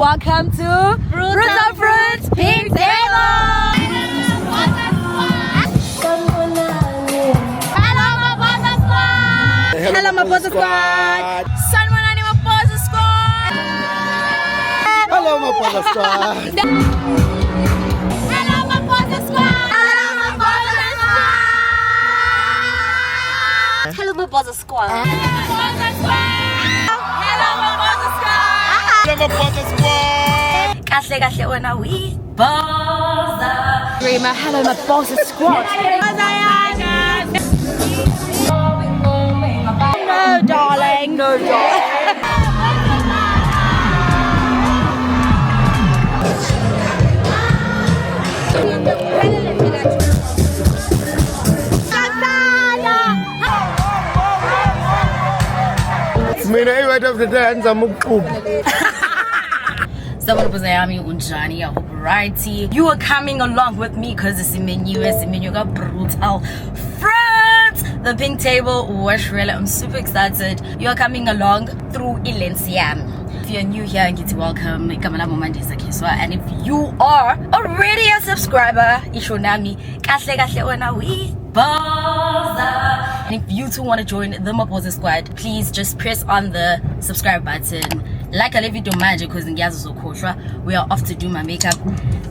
Welcome to Fruits and Fruits Pink Table! Hello, Maposa Squad! Sanwanani Maposa Squad! Hello, Maposa Squad! Hello, Maposa Squad! Hello, Maposa Squad! Hello, Maposa Squad! Hello, Maposa Squad! Hello, Maposa Squad! Kahle wena we Boza. Rima, hello Maposa Squad. No darling, no darling. Mina right of the dance, I'm Unjani, I hope righty. You are coming along with me because it's a menu got brutal friends. The pink table was really, I'm super excited. You are coming along through Ilenciam. If you're new here, get welcome. And if you are already a subscriber, Ishonami, and if you too want to join the Maposa Squad, please just press on the subscribe button. Like a video magic because we are off to do my makeup.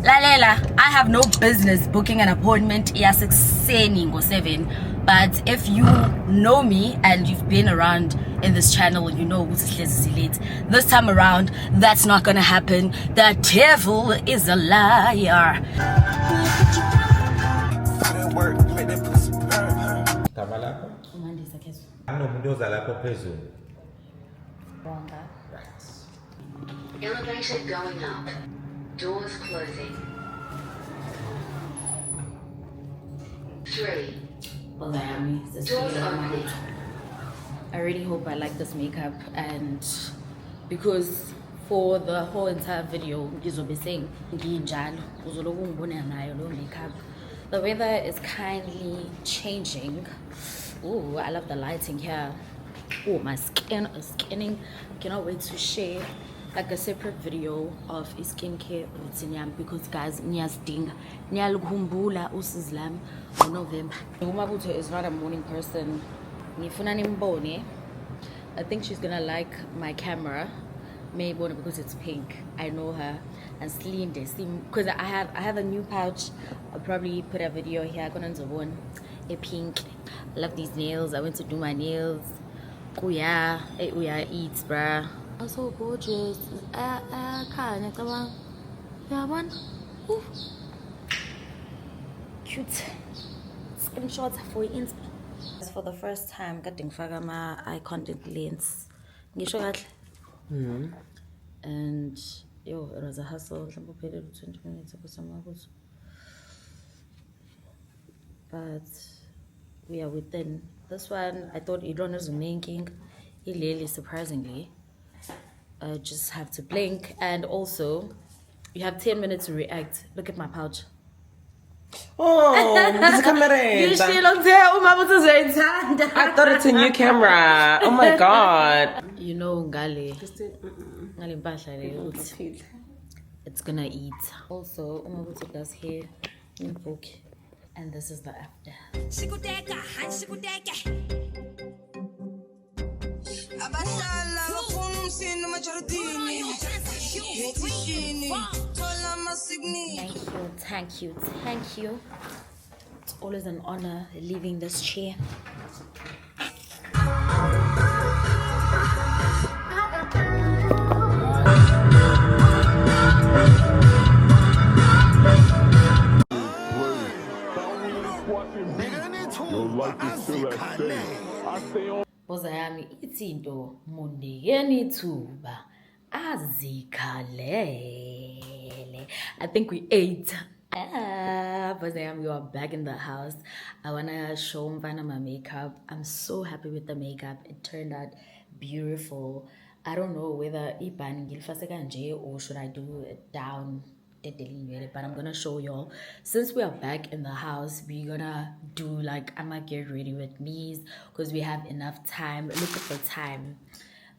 Lalela, I have no business booking an appointment. Yes, 7. But if you know me and you've been around in this channel, you know this time around, that's not gonna happen. The devil is a liar. Elevator going up. Doors closing. 3. Doors opening. I really hope I like this makeup, and because for the whole entire video ngizobe saying nginjalo uzoloku ngibona nayo lo makeup. The weather is kindly changing. Oh, I love the lighting here. Oh, my skin is skinning. Cannot wait to share like a separate video of a skincare routine because guys, niyazidinga niyalukhumbula usizi lami ngoNovember. Umabutho is not a morning person. Ngifuna nimbone. I think she's gonna like my camera. Maybe because it's pink. I know her. And Celine because I have a new pouch. I'll probably put a video here. One a pink. I love these nails. I went to do my nails. Uya eats, bruh. Oh, so gorgeous. Cute screenshots for Insta. For the first time, getting my eye contact lens. And yo, it was a hustle. 20 minutes but we are within. This one, I thought Idron was making illegally, surprisingly. Just have to blink, and also you have 10 minutes to react. Look at my pouch. Oh, this camera. You still on there? I thought it's a new camera. Oh my god. You know, Ngali. It's gonna eat. Also, Umabutu does hair in book, and this is the after. Thank you. It's always an honor leaving this chair. Boza yami ithinto mundiyeni ithuba azikhalele. I think we ate. Boza yami, you are back in the house. I wanna show Mvana my makeup. I'm so happy with the makeup. It turned out beautiful. I don't know whether ibani ngilifase kanje or should I do it down but I'm gonna show y'all. Since we are back in the house, we're gonna do like, I'm gonna get ready with me because we have enough time. Look at the time.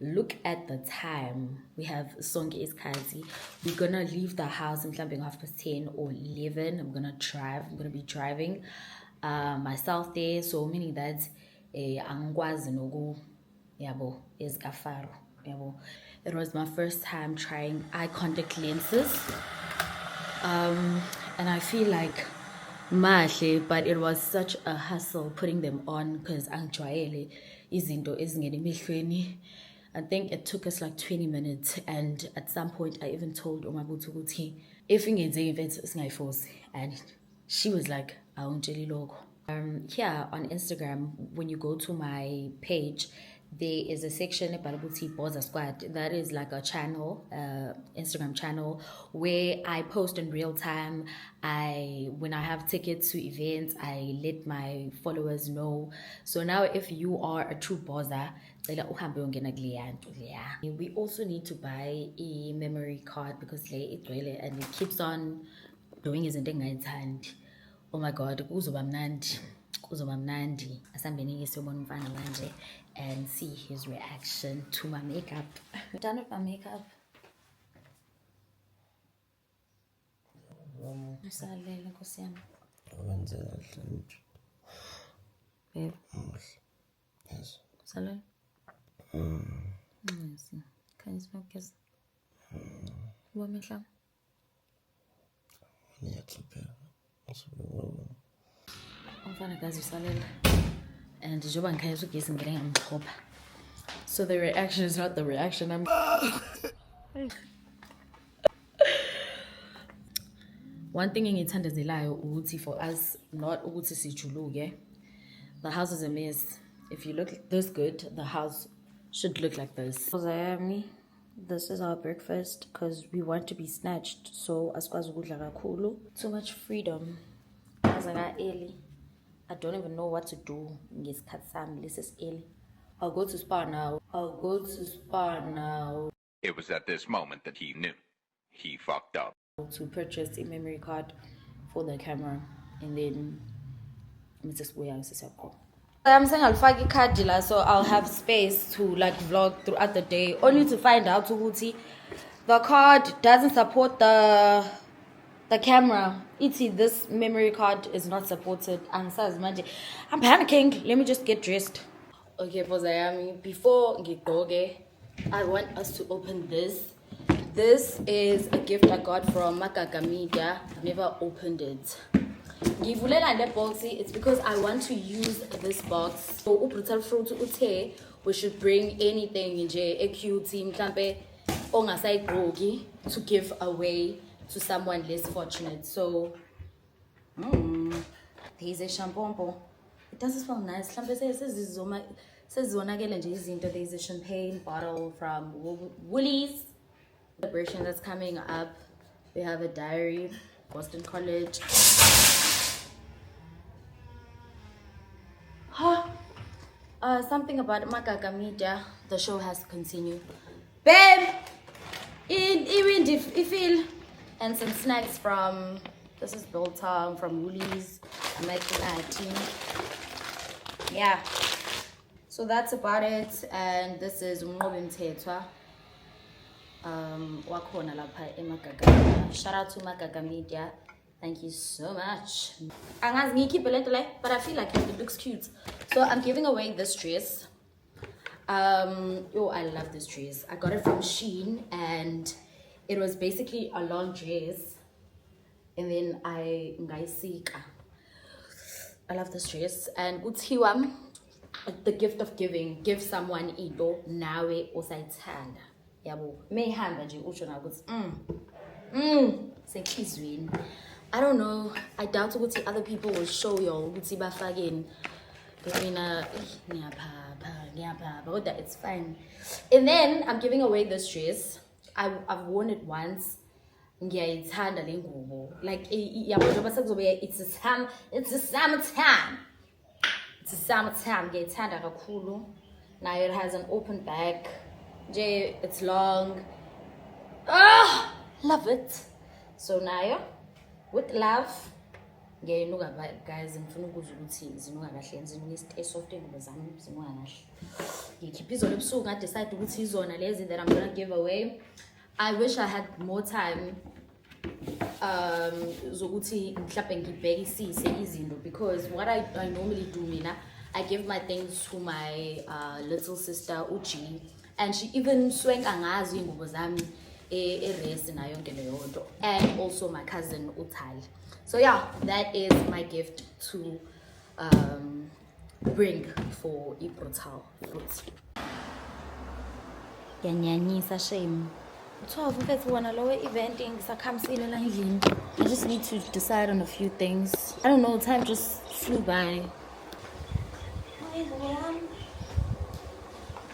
look at the time. We have sonke isikhathi. We're gonna leave the house in mhlawumbe 10:30 or 11. I'm gonna drive. I'm gonna be driving myself there. So meaning that angikwazi noku yabo ezikafaro yabo. It was my first time trying eye contact lenses. And I feel like mahle, but it was such a hassle putting them on because angijwayele izinto ezingena emehlweni. I think it took us like 20 minutes, and at some point I even told uMabuthu ukuthi if ingenzeki mfethu singayiforce, and she was like awungitsheli lokho. Here on Instagram, when you go to my page, there is a section about Boza Squad. That is like a channel, Instagram channel, where I post in real time. When I have tickets to events, I let my followers know. So now if you are a true Boza, we also need to buy a memory card because and it keeps on doing his thing. Oh my God, kuzoba mnandi. Asambeni sobona umfana manje and see his reaction to my makeup. Done with my makeup. Usalele Nkosi yami. Babe. Yes. Salele. Yes. Can you smell kiss? What me sham? Umfana kazi usalele. And njengoba ngikhanyisa ugesi ngene ngamxhopha. So the reaction is not the reaction. One thing engithandazelayo ukuthi for us not ukuthi sijuluke. The house is a mess. If you look this good, the house should look like this. This is our breakfast because we want to be snatched. So asikwazi ukudla kakhulu. Too much freedom. I don't even know what to do. This is ill. I'll go to Spa now. It was at this moment that he knew. He fucked up. To purchase a memory card for the camera. And then I'm saying I'll fuck a card dealer so I'll have space to like vlog throughout the day. Only to find out the card doesn't support the camera. This memory card is not supported. I'm panicking. Let me just get dressed. Okay, Pozayami, before Gigoge, I want us to open this. This is a gift I got from Makaka Media. I've never opened it. It's because I want to use this box. So we should bring anything in a cute team to give away to someone less fortunate. So there's a shampoo. It doesn't smell nice. There's a champagne bottle from Woolies. Celebration that's coming up. We have a diary, Boston College. Something about Makaka Media. The show has to continue. Babe! Even if you feel. And some snacks from, this is Biltong from Woolies. I'm making a team. Yeah. So that's about it. And this is Ngobi Mthethwa. Wakhona lapha eMagaga. Shout out to Makaka Media. Thank you so much. But I feel like it looks cute. So I'm giving away this dress. I love this dress. I got it from Shein and it was basically a long dress. And then I love this dress. And Utiwam, the gift of giving. Give someone into nawe osayithanda. Yabo. Mehamba nje usho na ukuthi senhlizweni. I don't know. I doubt what other people will show y'all. But it's fine. And then I'm giving away this dress. I've worn it once. Like it's a summertime. It's a summertime. Now it has an open back. It's long. Love it. So now with love, ngiyayinuka guys ngifuna ukuzwa ukuthi zinuka kahle zinuka isitay soft ingubo zami zinuka kahle ngikhipha izolo ebusuku ngade decide ukuthi izona lezi that I'm gonna give away. I wish I had more time zokuthi mhlawumbe ngibhekisise izinto because what I normally do mina I give my things to my little sister Uji and she even swenka ngazo ingubo zami erest nayo yonke leyo nto and also my cousin Uthali. So yeah, that is my gift to bring for iBrutal Fruits. Yanyanyisa shame. 12 mfethu wona lowe eventing ngisakhamisile la endlini. I just need to decide on a few things. I don't know, time just flew by.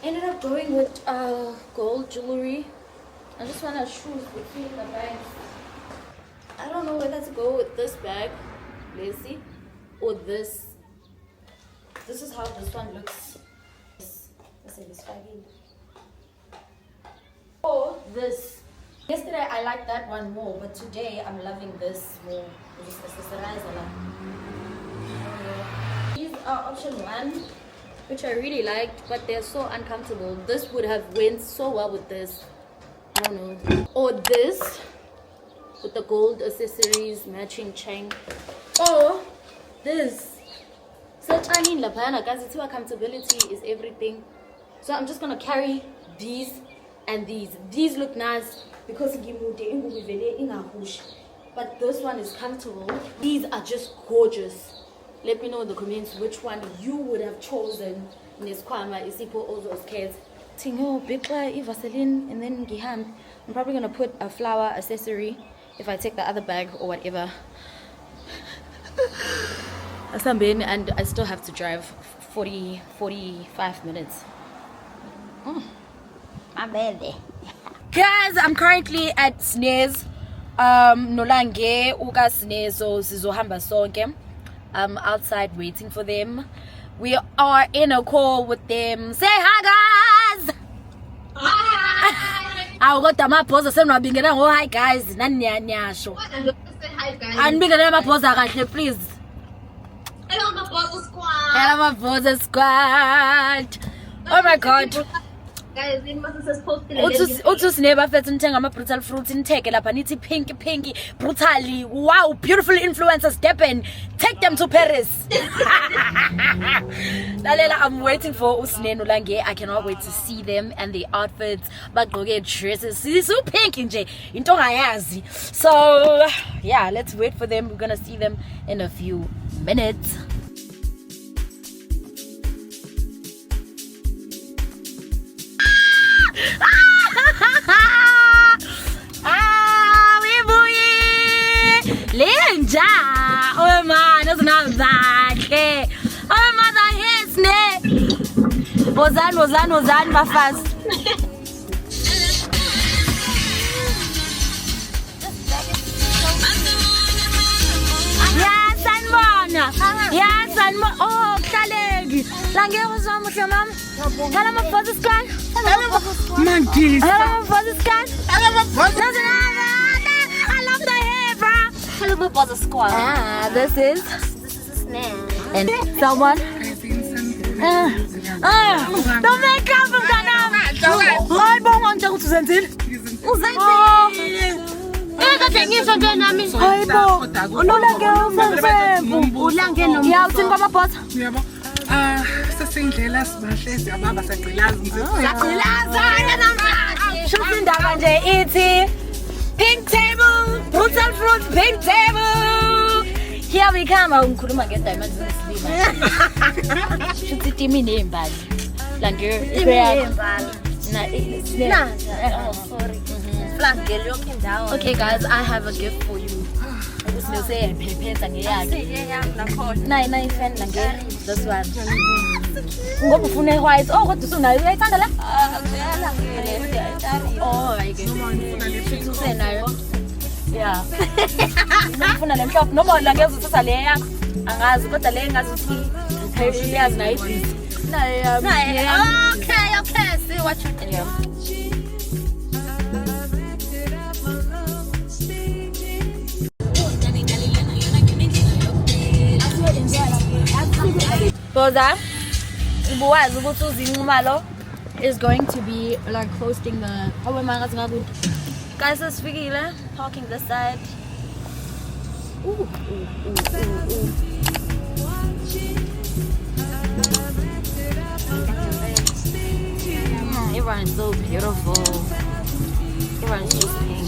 Ended up going with gold jewelry. I just want to choose between the bags. I don't know whether to go with this bag, Lacey, or this. This is how this one looks. Let's say this baggy. Or this. Yesterday I liked that one more, but today I'm loving this more. Just accessorize a lot. These are option 1, which I really liked, but they're so uncomfortable. This would have went so well with this. I don't know. Or this with the gold accessories, matching chain. Or this. Such I mean lapana guys, it's comfortability is everything. So I'm just gonna carry these and these. These look nice because but this one is comfortable. These are just gorgeous. Let me know in the comments which one you would have chosen. Nesquama Isipo also scared. Tingo Bipa Vaseline and then Giham. I'm probably gonna put a flower accessory if I take the other bag or whatever. And I still have to drive 45 minutes. My baby. Guys, I'm currently at Snares. Nolange uka Snares, so sizohamba sonke. I'm outside waiting for them. We are in a call with them. Say hi guys. Hi. I got the map post saying ngabingena ngo hi guys. Nani nyasho. Say hi guys. Anibingena map post kahle please. Hello my boss squad. Hello my boss squad. Oh my god. Guys, we must just post it. Uthi sineba fethu nithenga ama Brutal Fruits nitheke lapha nithi pinky brutally. Wow, beautiful influencers Durban. Take them to Paris. Lalela, I'm waiting for Usneno Lange. I cannot wait to see them and the outfits. Bagqoke dresses. So pinky nje. Into ngayazi. So, yeah, let's wait for them. We're going to see them in a few minutes. Linja, oh man, that's not that. Oh man, that hits me. Wozan, my fast. Yes, and oh, Kalegi. Lange was on with your mom. Hello, my father's gun. Hello, my father's gun. I love the hair, bro. Hello, my father's squad. This is Snare. And someone. Don't make up from that. I don't want to send it. Sesindlela sibahle ababa sagqilazi nje Pink Table, Brutal Fruits, Pink Table. Here we come. Ngikhuluma nge-diamonds nesiliva. Shuthi timi nembali. La sorry. Okay guys, I have a gift for you. Nine fan this one. Ngoba ufuna white. Oh kodwa usunayo uyayithanda la? Oh my god. Usenayo. Yeah. Ngifuna lemhlophe noma la ngeze uthatha le yakho. Angazi kodwa le ngazi ukuthi uyazi nayo ibhizi. Okay, see what you do. Boza, Ibuwazi ukuthi uzinqumalo is going to be like hosting the guys, sesifikile, parking this side. Ooh. Everyone is so beautiful. Everyone is just pink.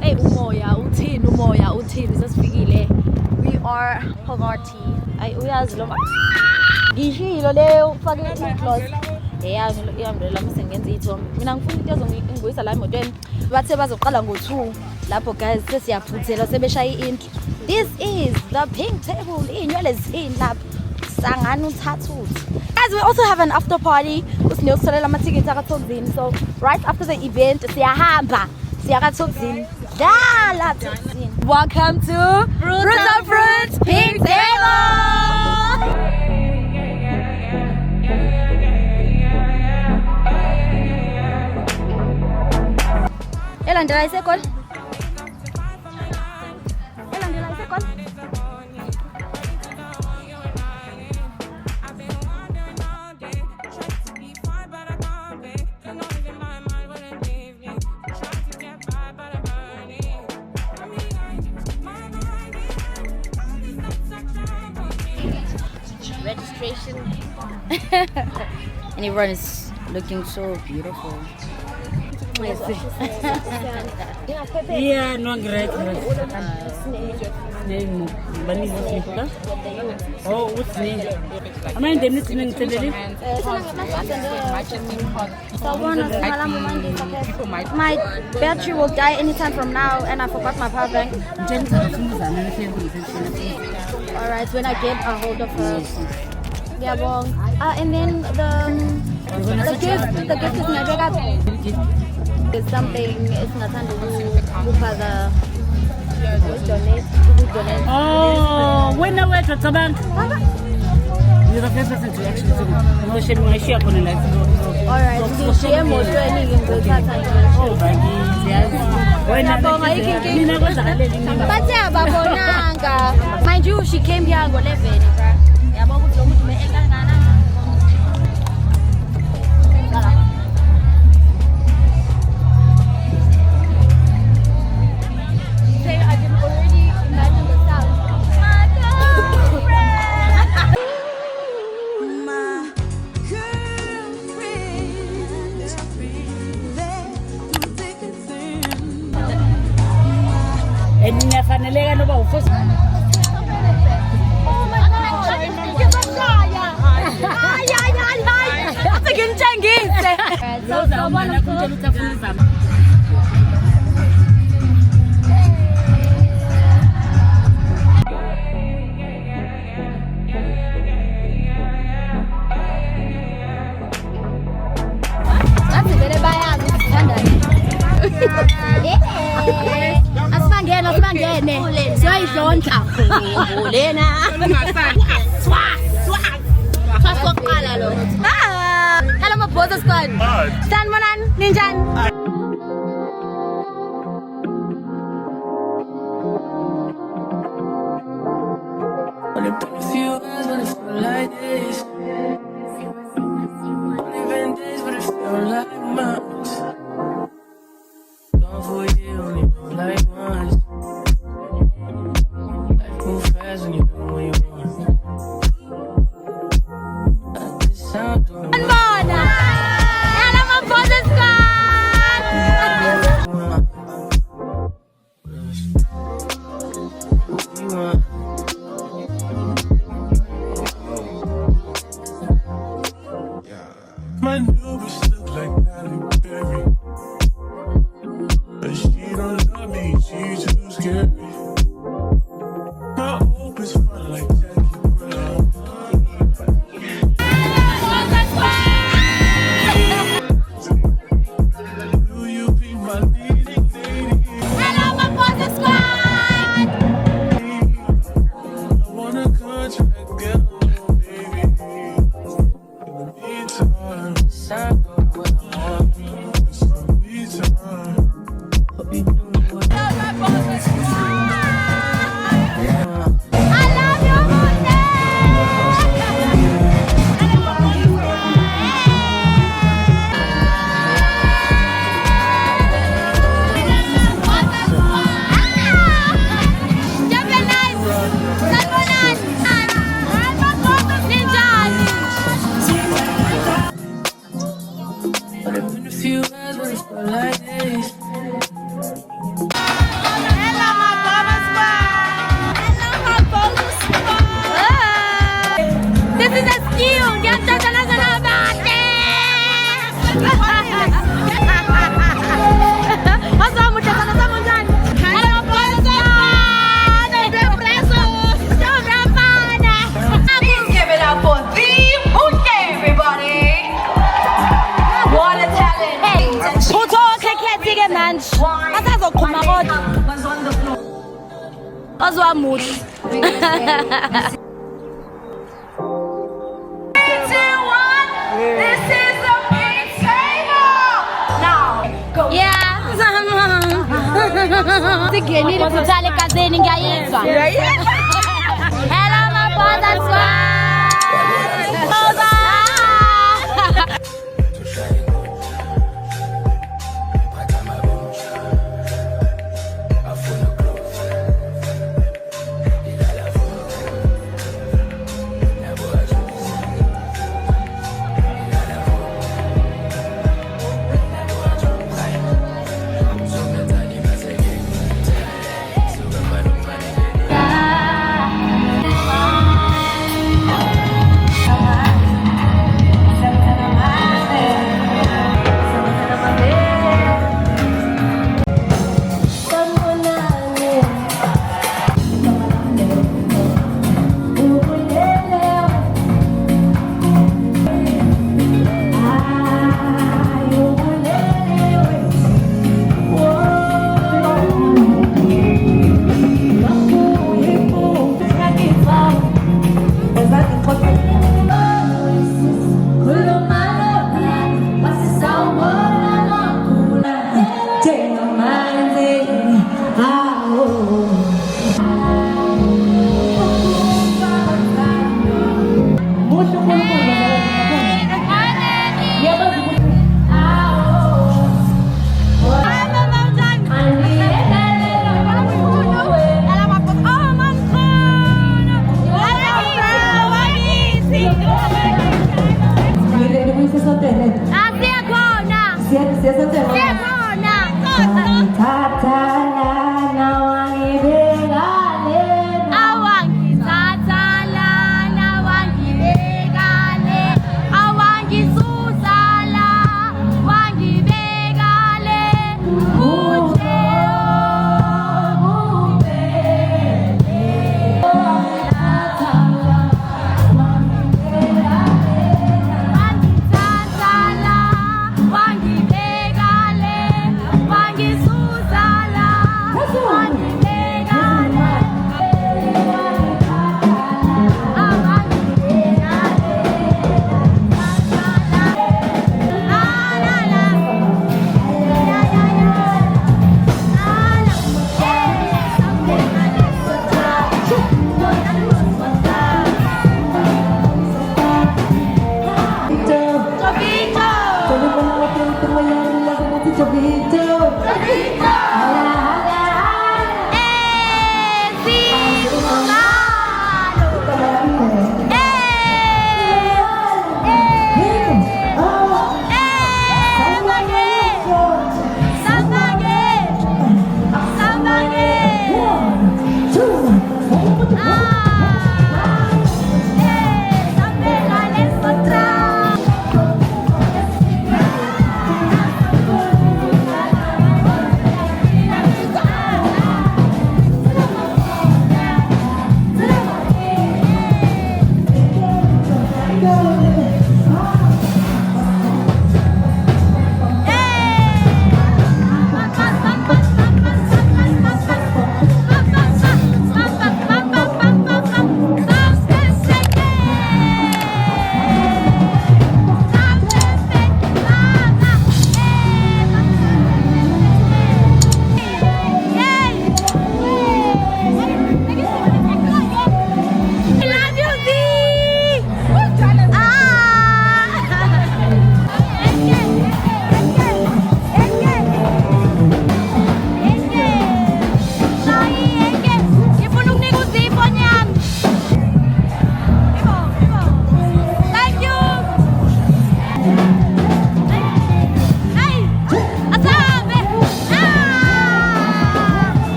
Hey, umoya uthini sesifikile. We are Poverty. Uyazi lo ngishilo leyo ufake i-gloss. Iyamdela mase ngenza ithombe. Mina ngifuna into ezongibuyisa la emotweni. Bathe bazoqala ngo-2. Lapho guys sesiyaphuthela sebeshaya i-intro. This is the pink table. Inywele zini lapho. Sangani uthathuthi. Guys, we also have an after party. Usiniyotholela ama-tickets akaThokozini. So right after the event siyahamba siya kaThokozini. Dala Thokozini. Welcome to Fruits of Fruits Pink Table. Elandela isekol. Registration. And everyone is looking so beautiful. Yeah, no, great. Oh, what's name? Am I in the meeting today? My battery will die anytime from now, and I forgot my power bank. Alright, when I get a hold of her. Yeah, well, and then the gift is never it's something. It's not under the donate. Oh, when I went to the bank. You're the first person to actually do my share on the life. Alright, so share more training in the Oh, but mind you, she came here on 11. And you never know about first. Oh my gosh! Give us asibangene siyoyidlonta lena soqala lo hello maboza squad sanibonani ninjani like this. Only been days, but it feel like months. Gone for a year, only feel like once. Life move fast when you do what you want. At this sound, don't Bona! Hello maboza squad! what you want. Ozwa muhle. This is the big table. Now, go. Yeah. Singenile kuthala ekazeni ngiyayizwa. Hello maboza squad. Boza.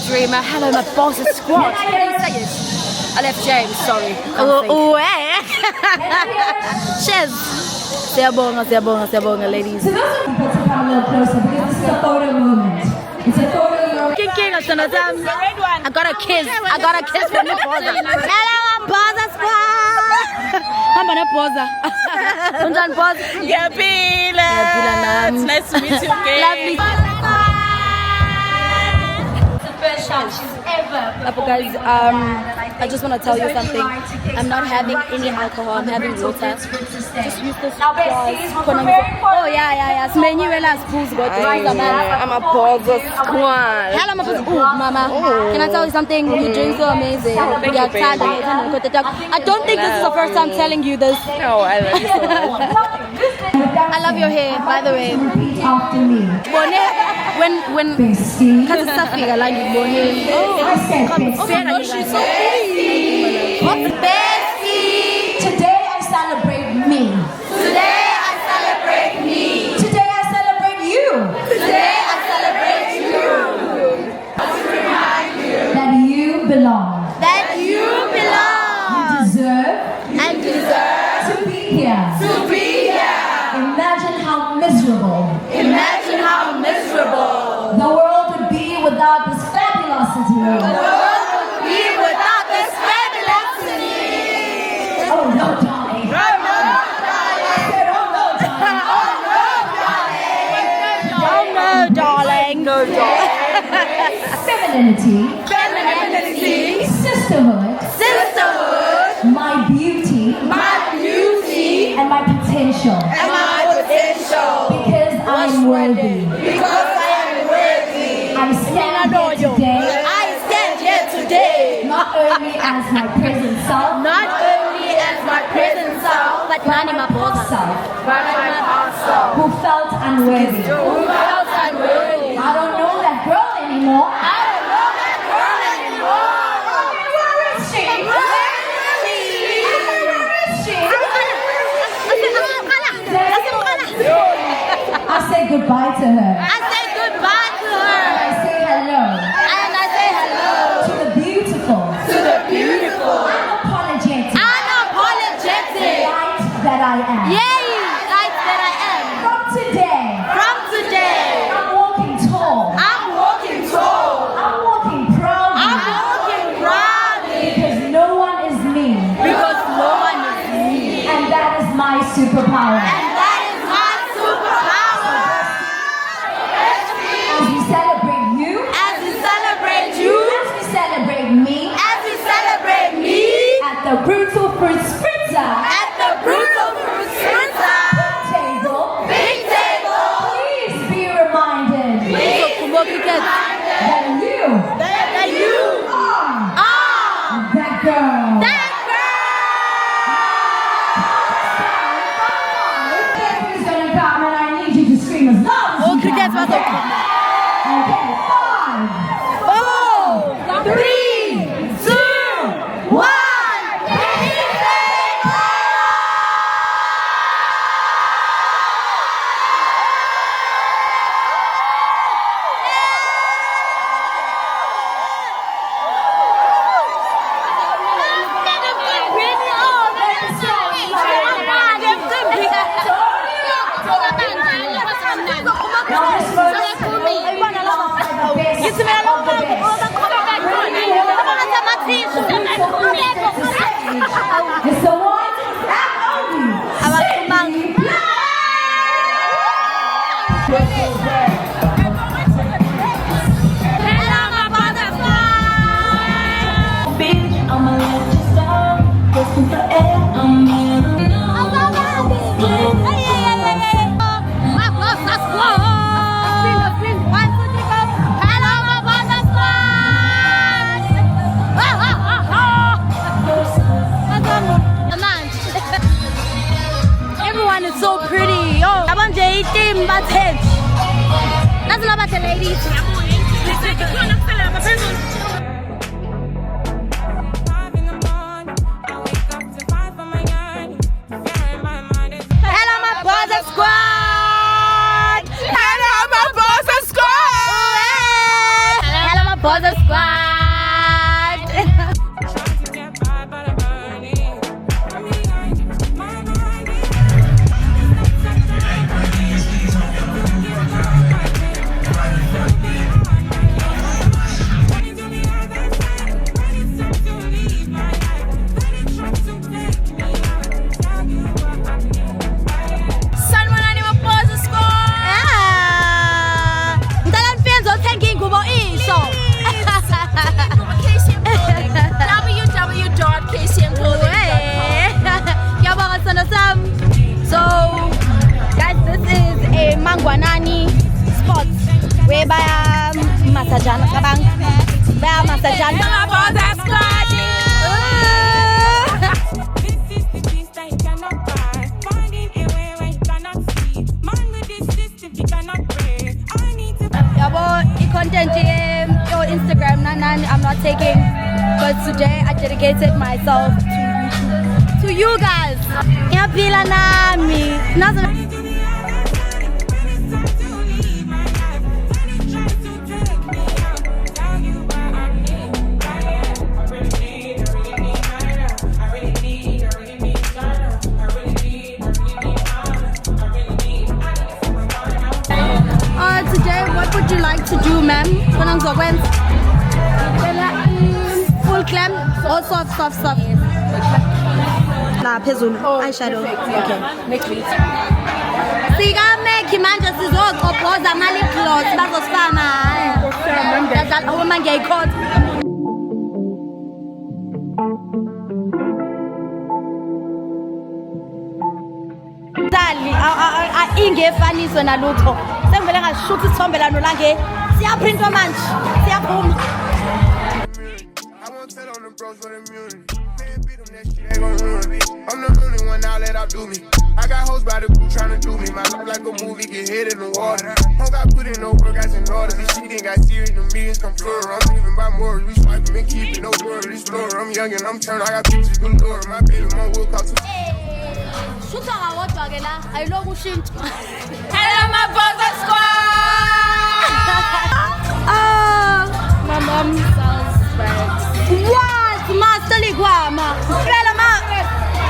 Dreamer. Hello, my boss is squad. I left James, sorry. Cheers. Siyabonga, ladies. So those people to come a little closer because this is a photo moment. It's a photo moment. I got a kiss from the posa. Hello, I'm Posa Squad. I'm on a posa. Unjan posa. It's nice to meet you again. Lovely. It's the first shot she's ever. Guys, I just want to tell you something. I'm not having any alcohol. I'm having water. Just use this glass. Oh yeah. I'm a Posa Squad. Hello, Mama. Can I tell you something? You drink so amazing. Thank you, baby. I don't think this is the first time telling you this. No, I love you so much. I love your hair, by the way. Repeat after me. When Bestie. because it's something I like it. I said bestie. She's so pretty. What's bestie? Today I celebrate me. Today I celebrate me. Today I celebrate you. Today I celebrate you. That you belong. That you belong Deserve to be here. Imagine how miserable Imagine how miserable the world would be without this fabulosity. be without this fabulosity. Oh no, darling. I said, oh no, darling. No, darling. Femininity. Sisterhood. My beauty. And my potential. Because I'm worthy. I stand here today. Not only as my present self. But Nani Maposa. Self. Who felt unworthy. I don't know that girl anymore. Where is she? I say goodbye to her. I say hello. To the beautiful. Unapologetic. Light that I am. From today. I'm walking tall. I'm walking proudly. Because no one is me. And that is my superpower. As we celebrate you. As we celebrate me. At the Brutal Fruit Spritzer. Big table. Please be reminded that you are that girl. Who's gonna come and I need you to scream as loud as you can. Okay, 5, 4, 3, 2, 1. It's the one that only. I'ma let you stop. Listen for air. Everyone is so pretty. Oh, I'm J team, but that's not about the ladies. Hello, my Posa Squad. dedicated myself to you guys. Ngiyaphila nami. Today, what would you like to do, ma'am? Full clam or soft? La phezulu eyeshadow. Okay. Sika make manje sizogqobhoza ama lip gloss bazosifana. Dala uma ngiyayikhotha. Dali ingefaniso nalutho. Sengivele ngashuthi isithombe lano la nge siyaprintwa manje. Siyaphuma. I'm the only one now let out do me. I got hoes by the crew trying to do me. My life like a movie, get hit in the water. Don't got put in no work, I in order. This shit ain't got serious, the millions come plural. I'm living by morals, we swiping and keeping no word. This floor, I'm young and I'm turned, I got pictures galore. My baby mom will call to. Shoot our water again, I love you. Hello, my brother squad. My mom sells bags. What? Ma, stalikwama. Fela ma.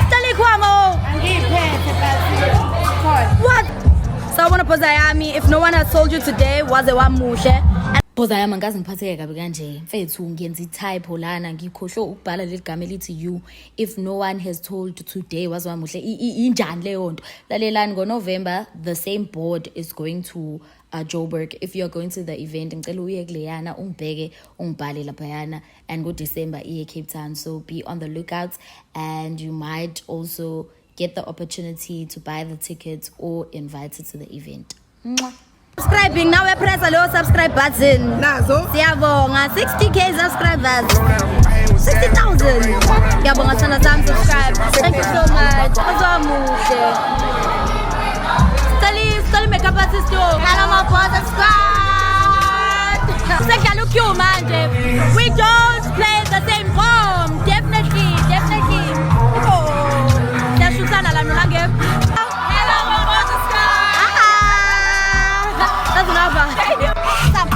Stalikwama. What? So I want to pose Ayami. If no one has told you today, was a one muhle. Phozayami ngazi ngiphatheke kabi kanje mfethu ngiyenza itype lana ngikhohlwe ukubhala leli gama elithi you. If no one has told today wazi wamuhle injani leyo nto. Lalelani ngoNovember the same board is going to Joburg. If you're going to the event ngicela uye kuleyana ungibheke ungibhale laphayana, and ngoDecember iye Cape Town, so be on the lookout and you might also get the opportunity to buy the tickets or invited to the event. Mwah. Subscribing now, press a little subscribe button. Siyabonga 60k subscribers. 60,000. Siyabonga sana sam subscribe. Thank you so much. Azamuhle. Stali makeup artist yo. Hello my brother squad. Sekhala ukyu manje. We don't play the same form. Definitely. Oh. Siyashutana la nolange. Hello my brother squad. That's another. Stop.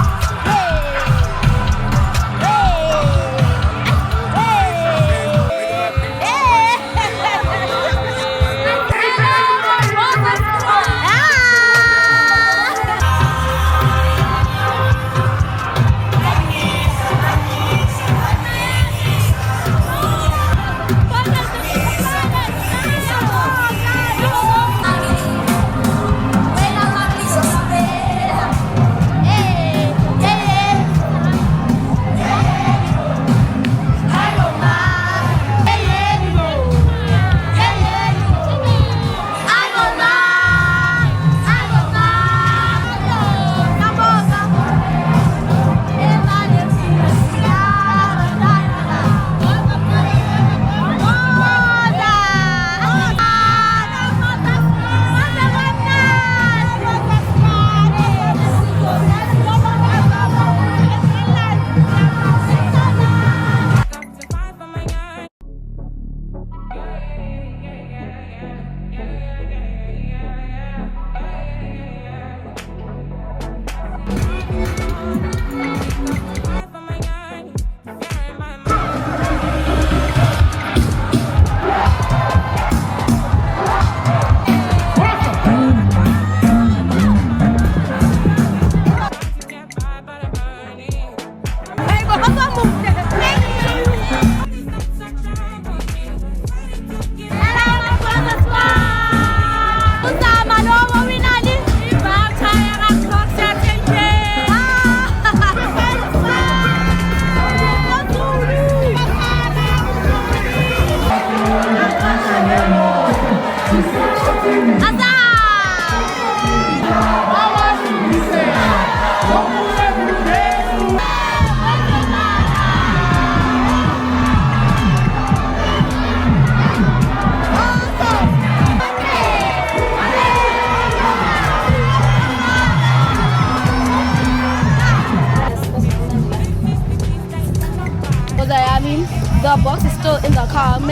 is still in the car. I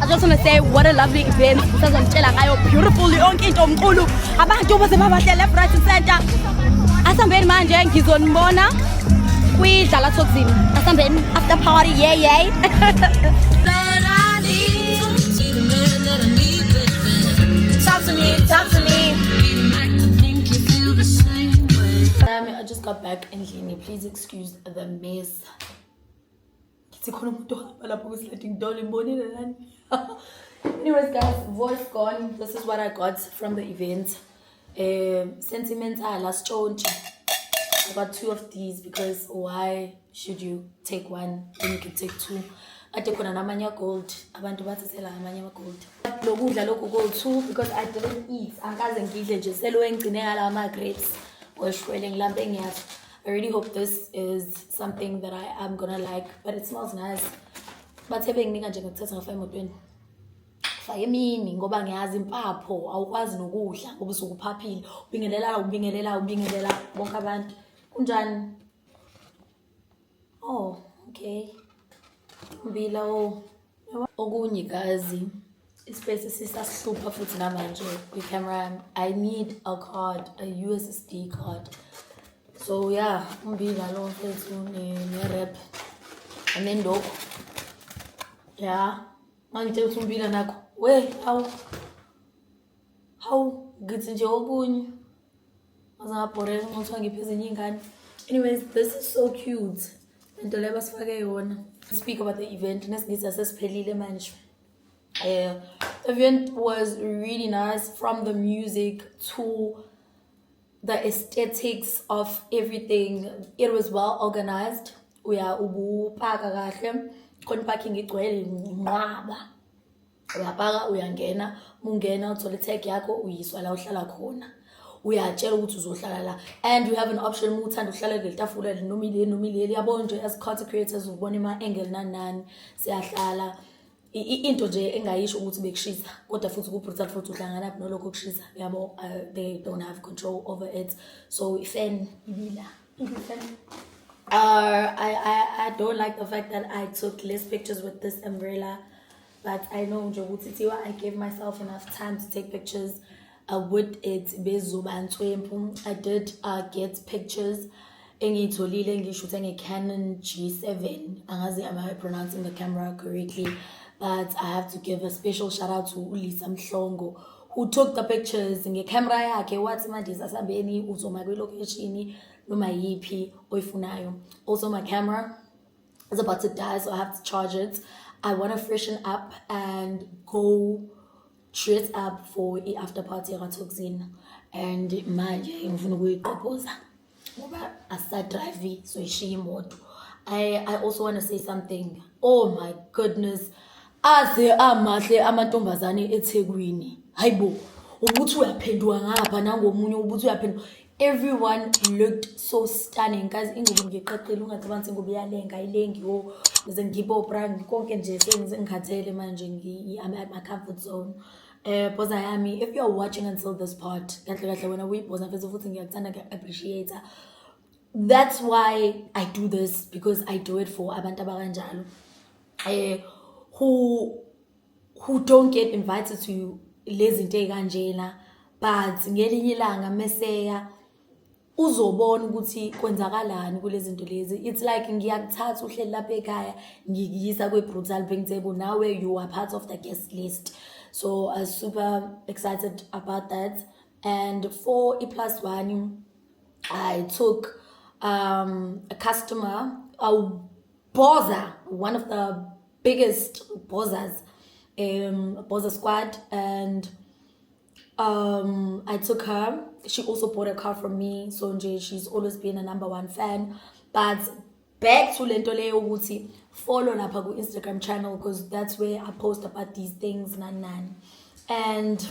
just want to say what a lovely event. Beautiful yonke into omkhulu. Abantu bose babahle left right and center. Asambeni manje ngizonibona kwiDlala Talksini. Asambeni after party, yay. Talk to me. I just got back endlini. Please excuse the mess. Anyways, guys, voice gone. This is what I got from the event. Sentimental last chonchi. I got 2 of these because why should you take one when you can take 2? I take one amanya gold. Abantu bathela amanya gold. Lokudla lokhu gold too because I didn't eat. Angikaze ngidle nje selo engcine ngala ama grapes. I really hope this is something that I am gonna like, but it smells nice. But having nje ngithatha ngafa emotweni. Fake emini ngoba ngiyazi impapho awukwazi nokudla ngoba usukuphaphile. Ubingelela bonke abantu. Kunjani? Oh, okay. Mbila okunye guys. Ispace sisasihlupha futhi namanje with camera. I need a card, a USSD card. So yeah, umbila lo mfethu ne-rap. And then dog. Yeah. Manje uthi umbila nakho. We, how ngithi nje okunye. Azabhore ngokuthi ngipheze ingane. Anyways, this is so cute. Into le basifake yona. Speak about the event. Nesingisi asesiphelile manje. The event was really nice, from the music to the aesthetics of everything. It was well organized. Ubupaka kahle. Khona parking igcwele nqaba. Uyapaka uyangena, mungena uthola tag yakho uyiswa la uhlala khona. Uyatshela ukuthi uzohlala la, and you have an option uma uthanda ukuhlala kuleli tafula nomile yabo nje as content creators ubona ima angle nani siyahlala. Into nje engayisho ukuthi bekushisa kodwa futhi kubrutal futhi uhlangana lapho nolokho kushisa yabo. They don't have control over it, so fan ibila fan. I don't like the fact that I took less pictures with this umbrella, but I know nje ukuthi I gave myself enough time to take pictures with it. I did get pictures engiyitholile ngishuthe nge-Canon G7. Angazi am I pronouncing the camera correctly, but I have to give a special shout out to Lisa Mhlongo who took the pictures nge-camera yakhe. Wathi manje sasambeni uzoma kwi-location noma yiphi oyifunayo. Also my camera is about to die, so I have to charge it. I want to freshen up and go dress up for the after party at Talksini, and manje ngifuna ukuyiqophoza ngoba asadrive so ishiya imoto. I also want to say something. Oh my goodness, aze amahle amantombazane eThekwini. Hayibo, ubuthi uyaphenduka ngapha nangomunye ubuthi uyaphenduka. Everyone looked so stunning. Guys, ingubo ngiqaqile ungacabangi ingubo iyalenga ayilengi wo ngize ngibo brand konke nje sengikhathele manje I'm at my comfort zone. Boza yami, if you are watching until this part, kahle kahle wena uyiboza mfethu futhi ngiyakuthanda ngiappreciate. That's why I do this, because I do it for abantu abakanjalo who don't get invited to lezi zinto ezikanjena, but ngelinye ilanga meseya uzobona ukuthi kwenzakalani kulezi zinto lezi. It's like ngiyakuthatha uhleli lapha ekhaya ngikuyisa kweBrutal Bank Table, now you are part of the guest list. So I was super excited about that. And for E+1, I took a customer, a Boza, one of the biggest Bozas, Boza squad, and I took her. She also bought a car from me, so she's always been a #1 fan. But back to lento leyo ukuthi follow lapha ku Instagram channel, because that's where I post about these things and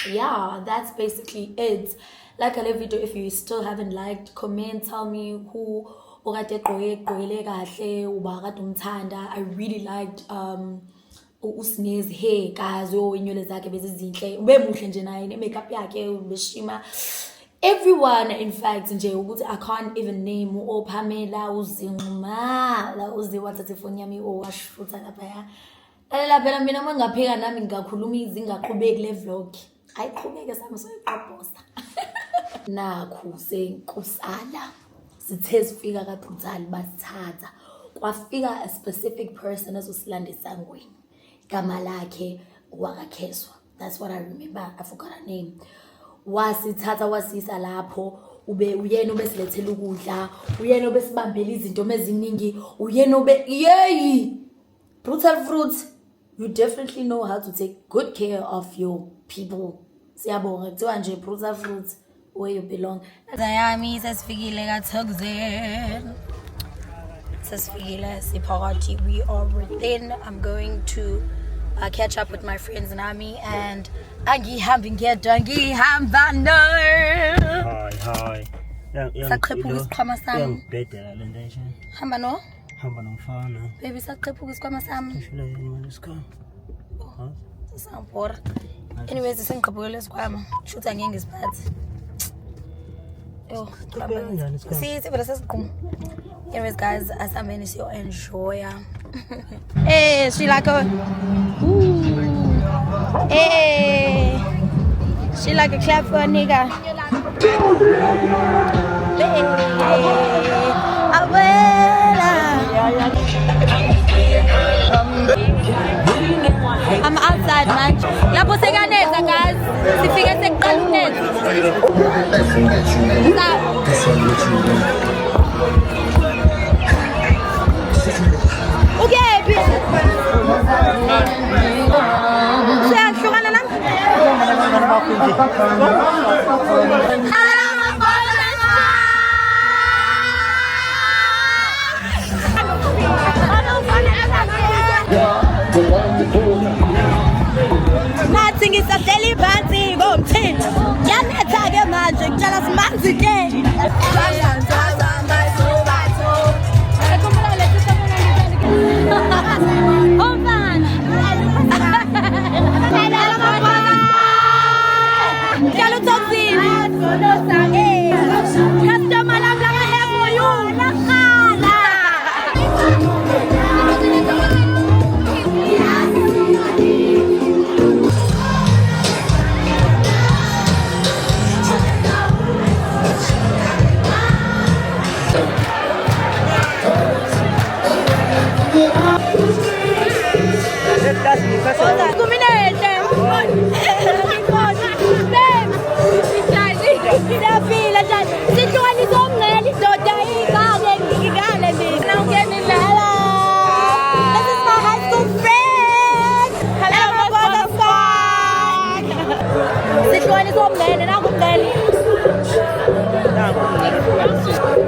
yeah, that's basically it. Like a video if you still haven't liked, comment, tell me who okade gqokele kahle uba kade umthanda. I really liked uSnez hair, guys. Inywele zakhe bezizinhle, ubemuhle nje naye, makeup yakhe ubeshima. everyone, in fact, nje ukuthi I can't even name Pamela, Uzinguma, la uzi wathathe phone yami owashutha lapha. Lalela phela mina mangaphika nami ngingakhuluma izingaqhubeki le vlog. Ayiqhubeke sami soyiqobosa. Nakhu senkusala. Sithe sifika kaBrutal basithatha. Kwafika a specific person ezosilanda esangweni. Igama lakhe wakaKheswa. That's what I remember. I forgot her name. Wasithatha wasisa lapho uyena obesilethela ukudla, uyena obesibambela izinto eziningi, uyena yey Brutal Fruits, you definitely know how to take good care of your people. Siyabonga kuthiwa nje Brutal Fruits where you belong. Zayami sesifikile kaThokozeni. Sesifikile siphakathi, we are within. I'm going to catch up with my friends Nami and angihamba no. Hi. Saqhephuka isikhwama sami. Ngibhedela le nto nje. Hamba no? Hamba nomfana. Baby saqhephuka isikhwama sami. Shula yini isikhathi? Sisambora. Anyways, sengiqhubukele isikhwama. Shoot angeke ngisiphathe. Yo, see, but this is cool. Anyways, guys, as I'm going to enjoy. Hey, she like a. Ooh. Hey, she like a clap for a nigga. Hey, abuela. I'm outside, man. La posega neza, guys. Sifike seqala unetha. Okay, siyahlukana la. Nathi ngisahleli phansi ngomthetho. Yanetha ke manje ngicela simanzi ke.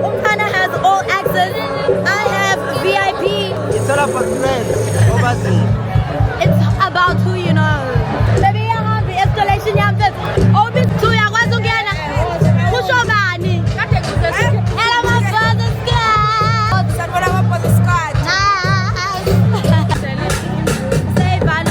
Umfana has all access. I have VIP. It's all about friends. It's about who you know. Baby, I have the escalation. You have this. Oh, this two. You guys don't get it. Push over, Annie. Hello, my father's squad. Hello, my father's squad. Say, Van.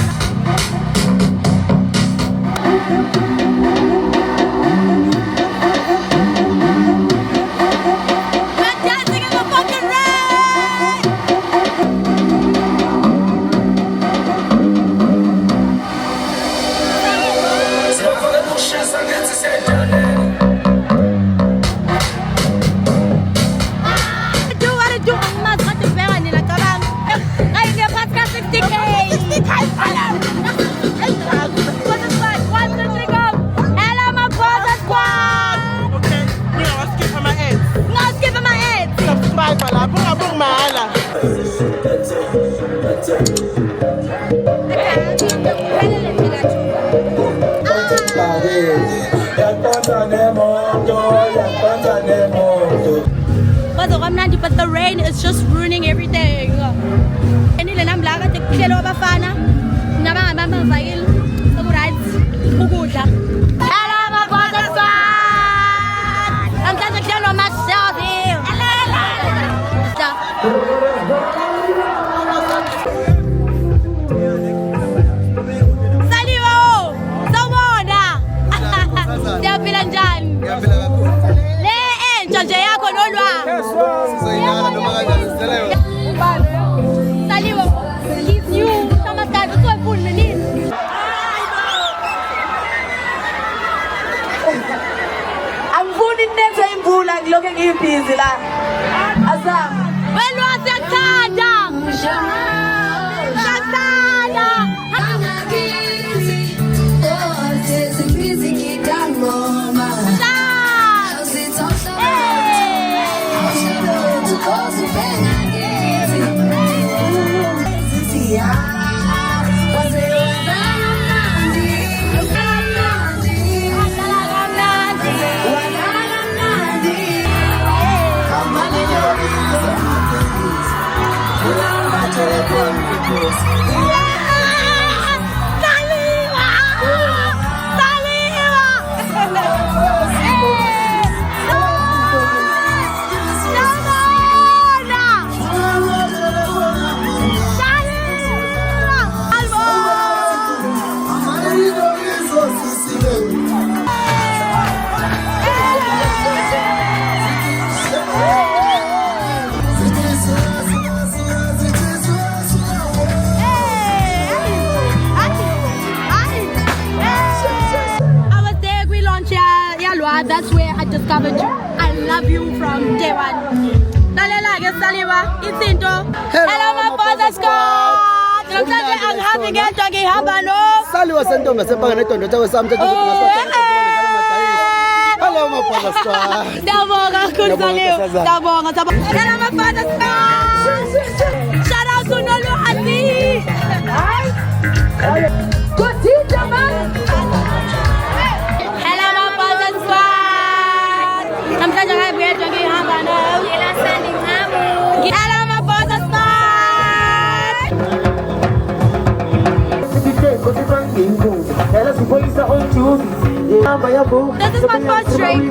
But the rain is just ruining everything. Easy la. Azam. Welwa siyakuthanda. Siyakuthanda. That's where I discovered you. I love you from day one. Hello, my brother Scott. I'm having it. Saliwa sentombe sepanga netondo chakwe sami Hello, my brother Scott. Dabonga, Hello, my brother Scott. Shout out to Nolu Hati. Good teacher, man. Hello, my brother Scott. I'm such a happy to get Habano. Hello, my brother Scott. This is my first drink.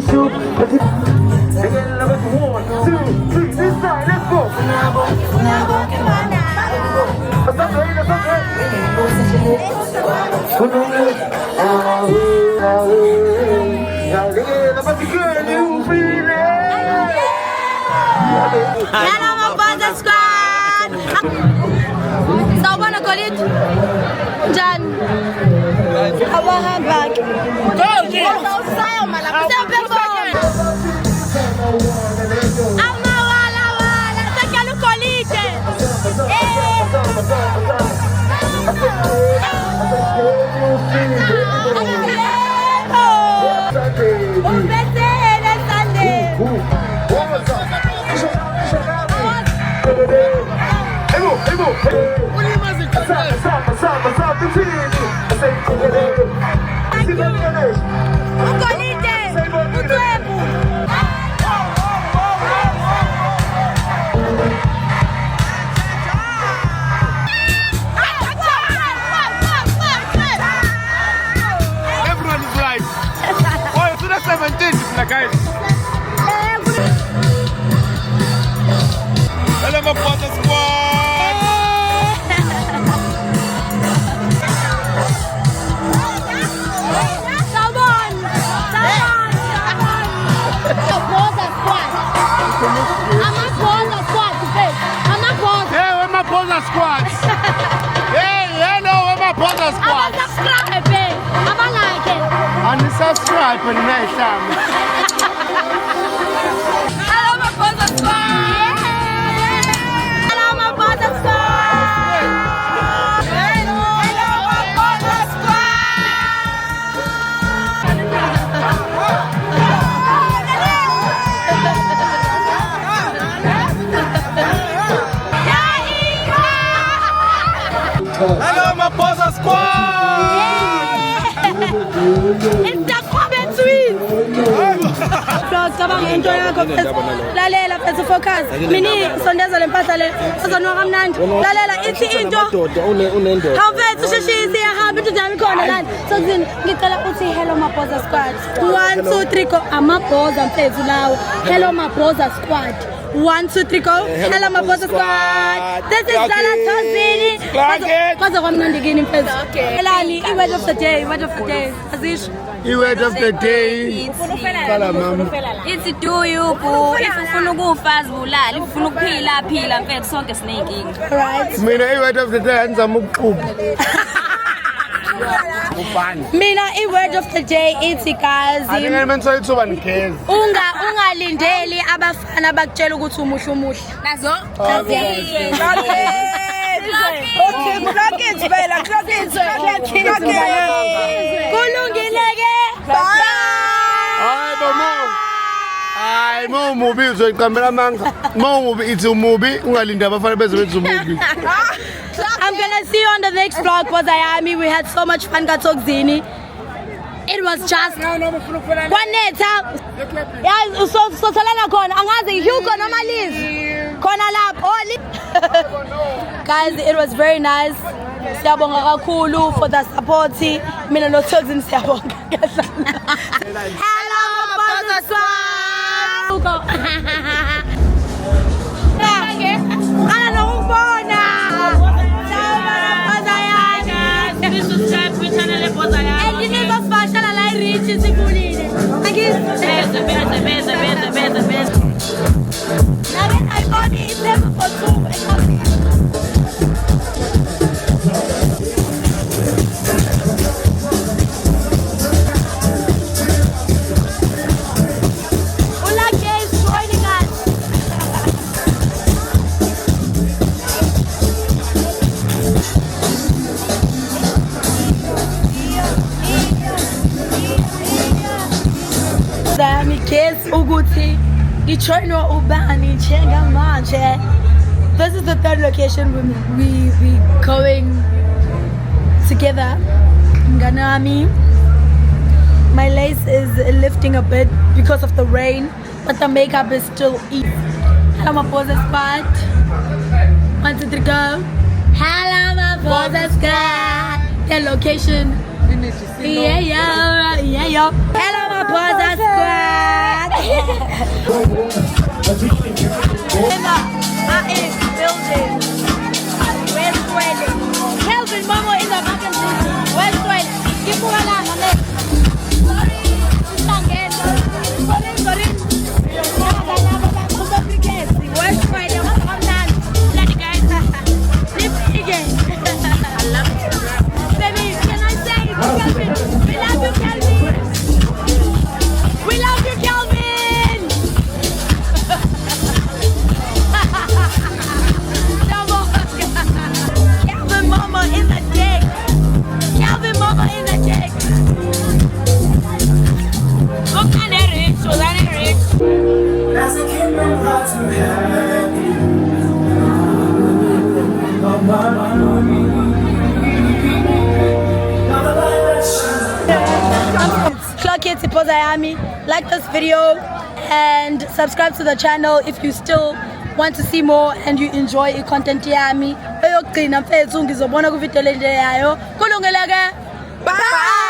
Hello, my brother Scott. So, wanna call it John. I want her back. Everyone is right. Oh, to the 17th, guys. Hello, my brother squad. Squad. Hey, hello, where my brother squad? And the subscribe for the next time. Hello, my brother squad. Hello, my brother squad. Hello, my brother Hello, my brother squad. It's the Kwame twins. Cabanga into yakho lalela phezu focus mini sondeza lempahla le azonwa kamnandi lalela ithi into awufethu sheshisi yahamba into jami khona lana sokuzini ngicela uthi hello mabhoza squad 1 2 3 go amabhoza mfethu lawo hello mabhoza squad 1 2 3 go hello mabhoza squad this is Dala Thosini kwaze kwamnandi kini mfethu elani I word of the day azisho Word of the day. It's do you boo. If ufuna ukufazi bulala, if ufuna ukuphila phila mfethu sonke sineyinkinga. Right. Mina word of the day anzama ukuqhuba. Mina i-word of the day ithi guys ungalindeli abafana bakutshela ukuthi umuhle umuhle nazo kulungile ke hayi mawumubi uzoyiqambela amanga mawumubi ithi umubi ungalinda abafana beze benze umubi. I'm gonna see you on the next vlog. We had so much fun katokzini. It was just kwanetha yazi sotholana khona angazi Hugo noma Liz khona lapho guys. It was very nice. Siyabonga kakhulu for the support. Mina no Tokzini siyabonga. Hello Maposa Squad. Ana nokubona. And you need to fashion a light reach is included. I got it never for two. This is the third location we going together. Nganami. My lace is lifting a bit because of the rain, but the makeup is still easy. Hello Maposa Squad. 1, 2, 3 go. Hello Maposa Squad. The location. Yeah. Hello Maposa Squad. Building. Where's Dwelling? Kelvin Momo in the vacancy. Where's Dwelling? Give me a sorry. Where's Dwelling? Bloody guys. Live again. I love you. Baby, can I say, Kelvin? We love you, Kelvin. We love you, Kelvin. Calvin Mama in the dick. Calvin Mama in the dick. Look at that rich, so that is rich. As a kid, I'm glad to have you. Clock it, Pozayami. Like this video and subscribe to the channel if you still want to see more and you enjoy the content yami. Bye.